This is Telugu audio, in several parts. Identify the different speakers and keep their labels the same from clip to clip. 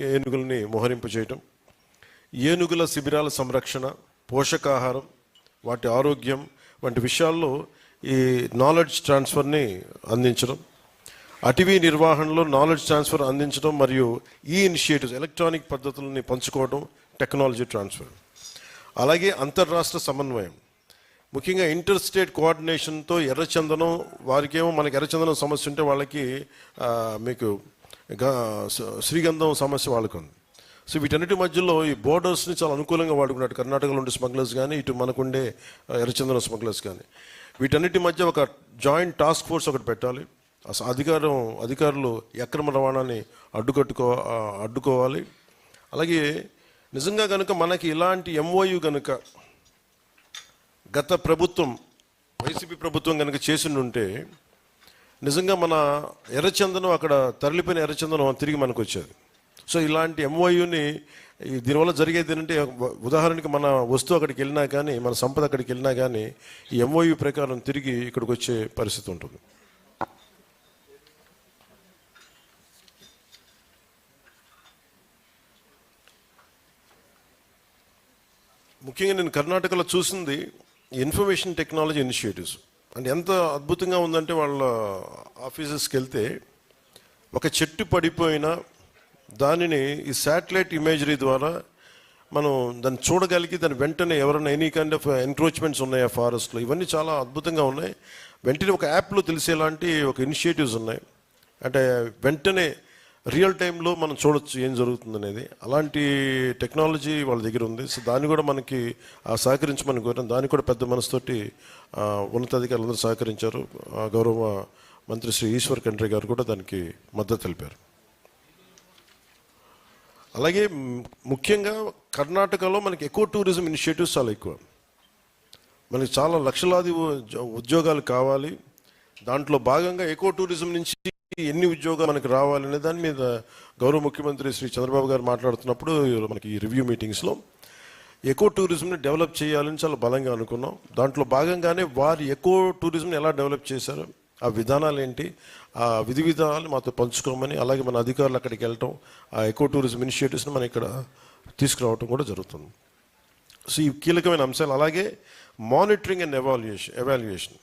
Speaker 1: ఏనుగుల్ని మోహరింపు చేయటం, ఏనుగుల శిబిరాల సంరక్షణ, పోషకాహారం, వాటి ఆరోగ్యం వంటి విషయాల్లో ఈ నాలెడ్జ్ ట్రాన్స్ఫర్ని అందించడం, అటవీ నిర్వహణలో నాలెడ్జ్ ట్రాన్స్ఫర్ అందించడం మరియు ఈ ఇనిషియేటివ్స్ ఎలక్ట్రానిక్ పద్ధతులని పంచుకోవడం, టెక్నాలజీ ట్రాన్స్ఫర్, అలాగే అంతర్రాష్ట్ర సమన్వయం, ముఖ్యంగా ఇంటర్ స్టేట్ కోఆర్డినేషన్తో ఎర్రచందనం, వారికేమో మనకి ఎర్రచందనం సమస్య ఉంటే వాళ్ళకి మీకు శ్రీగంధం సమస్య వాళ్ళకు ఉంది. సో వీటన్నిటి మధ్యలో ఈ బోర్డర్స్ని చాలా అనుకూలంగా వాడుకున్నాడు కర్ణాటకలో ఉండే స్మగ్లర్స్ కానీ, ఇటు మనకుండే ఎర్రచందనం స్మగ్లర్స్ కానీ. వీటన్నిటి మధ్య ఒక జాయింట్ టాస్క్ ఫోర్స్ ఒకటి పెట్టాలి. అధికారులు అక్రమ రవాణాని అడ్డుకోవాలి. అలాగే నిజంగా కనుక మనకి ఇలాంటి ఎంఓయు కనుక గత ప్రభుత్వం, వైసీపీ ప్రభుత్వం కనుక చేసిండుంటే నిజంగా మన ఎర్రచందనం, అక్కడ తరలిపోయిన ఎర్రచందనం తిరిగి మనకు వచ్చేది. సో ఇలాంటి ఎంఓయుని దీనివల్ల జరిగేది ఏంటంటే, ఉదాహరణకి మన వస్తువు అక్కడికి వెళ్ళినా కానీ, మన సంపద అక్కడికి వెళ్ళినా కానీ ఈ ఎంఓయు ప్రకారం తిరిగి ఇక్కడికి వచ్చే పరిస్థితి ఉంటుంది. ముఖ్యంగా నేను కర్ణాటకలో చూసింది ఇన్ఫర్మేషన్ టెక్నాలజీ ఇనిషియేటివ్స్ అంటే ఎంత అద్భుతంగా ఉందంటే, వాళ్ళ ఆఫీసెస్కి వెళ్తే ఒక చెట్టు పడిపోయినా దానిని ఈ శాటిలైట్ ఇమేజరీ ద్వారా మనం దాన్ని చూడగలిగి దాని వెంటనే ఎవరైనా ఎనీ కైండ్ ఆఫ్ ఎంక్రోచ్మెంట్స్ ఉన్నాయా ఫారెస్ట్లో, ఇవన్నీ చాలా అద్భుతంగా ఉన్నాయి. వెంటనే ఒక యాప్లో తెలిసేలాంటి ఒక ఇనిషియేటివ్స్ ఉన్నాయి. అంటే వెంటనే రియల్ టైంలో మనం చూడొచ్చు ఏం జరుగుతుంది అనేది. అలాంటి టెక్నాలజీ వాళ్ళ దగ్గర ఉంది. సో దాన్ని కూడా మనకి సహకరించమని కోరాం. దానికి కూడా పెద్ద మనసుతోటి ఉన్నతాధికారులందరూ సహకరించారు. గౌరవ మంత్రి శ్రీ ఈశ్వర్ ఖండ్రే గారు కూడా దానికి మద్దతు తెలిపారు. అలాగే ముఖ్యంగా కర్ణాటకలో మనకి ఎకో టూరిజం ఇనిషియేటివ్స్ చాలా ఎక్కువ. మనకి చాలా లక్షలాది ఉద్యోగాలు కావాలి. దాంట్లో భాగంగా ఎకో టూరిజం నుంచి ఎన్ని ఉద్యోగాలు మనకు రావాలనే దాని మీద గౌరవ ముఖ్యమంత్రి శ్రీ చంద్రబాబు గారు మాట్లాడుతున్నప్పుడు మనకి ఈ రివ్యూ మీటింగ్స్లో ఎకో టూరిజంని డెవలప్ చేయాలని చాలా బలంగా అనుకున్నాం. దాంట్లో భాగంగానే వారి ఎకో టూరిజంని ఎలా డెవలప్ చేశారు, ఆ విధానాలు ఏంటి, ఆ విధి విధానాలు మాతో పంచుకోమని, అలాగే మన అధికారులు అక్కడికి వెళ్ళటం, ఆ ఎకో టూరిజం ఇనిషియేటివ్స్ని మనం ఇక్కడ తీసుకురావటం కూడా జరుగుతుంది. సో ఈ కీలకమైన అంశాలు. అలాగే మానిటరింగ్ అండ్ ఎవాల్యుయేషన్.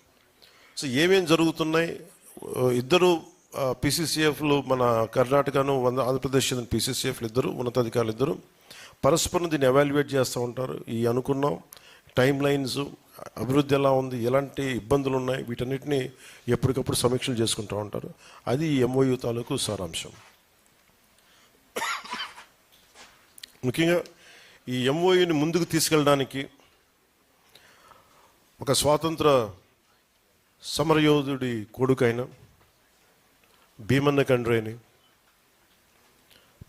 Speaker 1: సో ఏమేమి జరుగుతున్నాయి, ఇద్దరు పీసీసీఎఫ్లు, మన కర్ణాటకను ఆంధ్రప్రదేశ్ చెందిన పీసీసీఎఫ్లు ఇద్దరు, ఉన్నతాధికారులు ఇద్దరు పరస్పరం దీన్ని ఎవాల్యుయేట్ చేస్తూ ఉంటారు. ఈ అనుకున్నాం టైం లైన్స్, అభివృద్ధి ఎలా ఉంది, ఎలాంటి ఇబ్బందులు ఉన్నాయి, వీటన్నిటిని ఎప్పటికప్పుడు సమీక్షలు చేసుకుంటూ ఉంటారు. అది ఈ ఎంఓయు తాలూకు సారాంశం. ముఖ్యంగా ఈ ఎంఓయుని ముందుకు తీసుకెళ్ళడానికి ఒక స్వాతంత్ర సమరయోధుడి కొడుకైన భీమన్న ఖండ్రేని,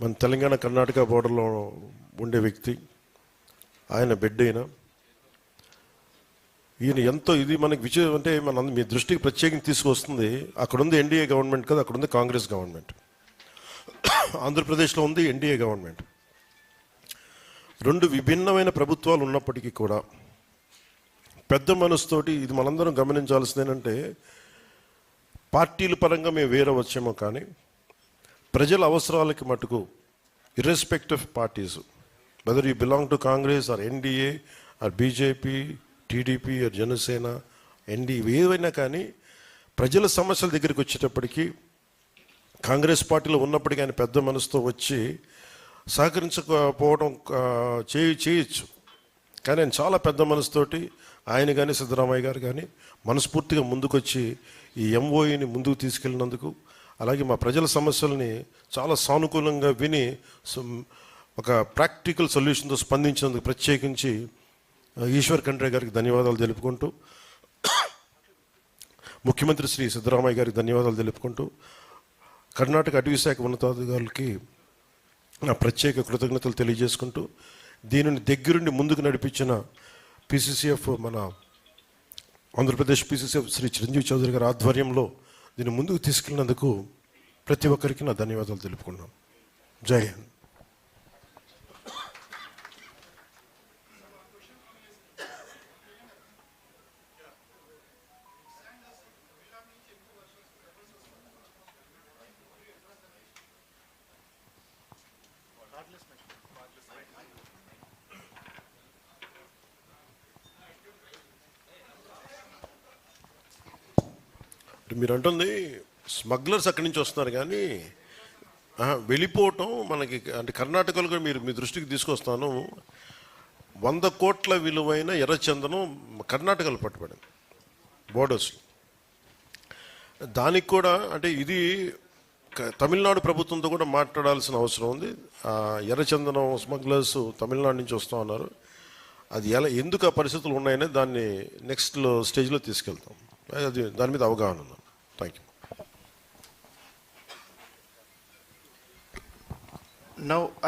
Speaker 1: మన తెలంగాణ కర్ణాటక బోర్డర్లో ఉండే వ్యక్తి, ఆయన బిడ్డ ఈయన ఎంతో ఇది మనకి విజయం అంటే మీ దృష్టికి ప్రత్యేకంగా తీసుకొస్తుంది. అక్కడ ఉంది ఎన్డీఏ గవర్నమెంట్ కదా, అక్కడ ఉంది కాంగ్రెస్ గవర్నమెంట్, ఆంధ్రప్రదేశ్లో ఉంది ఎన్డీఏ గవర్నమెంట్. రెండు విభిన్నమైన ప్రభుత్వాలు ఉన్నప్పటికీ కూడా పెద్ద మనసుతోటి ఇది మనందరం గమనించాల్సింది ఏంటంటే, పార్టీల పరంగా మేము వేరే వచ్చామో కానీ ప్రజల అవసరాలకి మటుకు irrespective of parties, whether you belong to Congress or NDA or BJP, TDP or Janasena, NDA, ఏవైనా కానీ ప్రజల సమస్యల దగ్గరికి వచ్చేటప్పటికీ కాంగ్రెస్ పార్టీలో ఉన్నప్పటికీ ఆయన పెద్ద మనసుతో వచ్చి సహకరించకపోవడం చేయొచ్చు. కానీ ఆయన చాలా పెద్ద మనసుతోటి ఆయన కానీ సిద్ధరామయ్య గారు కానీ మనస్ఫూర్తిగా ముందుకొచ్చి ఈ ఎంఓఈని ముందుకు తీసుకెళ్ళినందుకు, అలాగే మా ప్రజల సమస్యల్ని చాలా సానుకూలంగా విని ఒక ప్రాక్టికల్ సొల్యూషన్తో స్పందించినందుకు ప్రత్యేకించి ఈశ్వర్ ఖండ్రే గారికి ధన్యవాదాలు తెలుపుకుంటూ, ముఖ్యమంత్రి శ్రీ సిద్ధరామయ్య గారికి ధన్యవాదాలు తెలుపుకుంటూ, కర్ణాటక అటవీ శాఖ ఉన్నతాధికారులకి నా ప్రత్యేక కృతజ్ఞతలు తెలియజేసుకుంటూ, దీనిని దగ్గరుండి ముందుకు నడిపించిన పీసీసీఎఫ్, మన ఆంధ్రప్రదేశ్ పీసీసీఎఫ్ శ్రీ చిరంజీవి చౌదరి గారి ఆధ్వర్యంలో దీన్ని ముందుకు తీసుకెళ్ళినందుకు ప్రతి ఒక్కరికి నా ధన్యవాదాలు తెలుపుకున్నాను. జై హింద్. మీరు అంటుంది స్మగ్లర్స్ అక్కడి నుంచి వస్తున్నారు కానీ వెళ్ళిపోవటం మనకి అంటే కర్ణాటకలో కూడా మీరు మీ దృష్టికి తీసుకొస్తాను. 100 కోట్ల విలువైన ఎర్రచందనం కర్ణాటకలో పట్టుబడింది బోర్డర్స్లో. దానికి కూడా అంటే ఇది తమిళనాడు ప్రభుత్వంతో కూడా మాట్లాడాల్సిన అవసరం ఉంది. ఎర్రచందనం స్మగ్లర్స్ తమిళనాడు నుంచి వస్తూ ఉన్నారు. అది ఎందుకు ఆ పరిస్థితులు ఉన్నాయనే దాన్ని నెక్స్ట్ స్టేజ్లో తీసుకెళ్తాం. అది దాని మీద అవగాహన ఉంది. Thank you.
Speaker 2: Now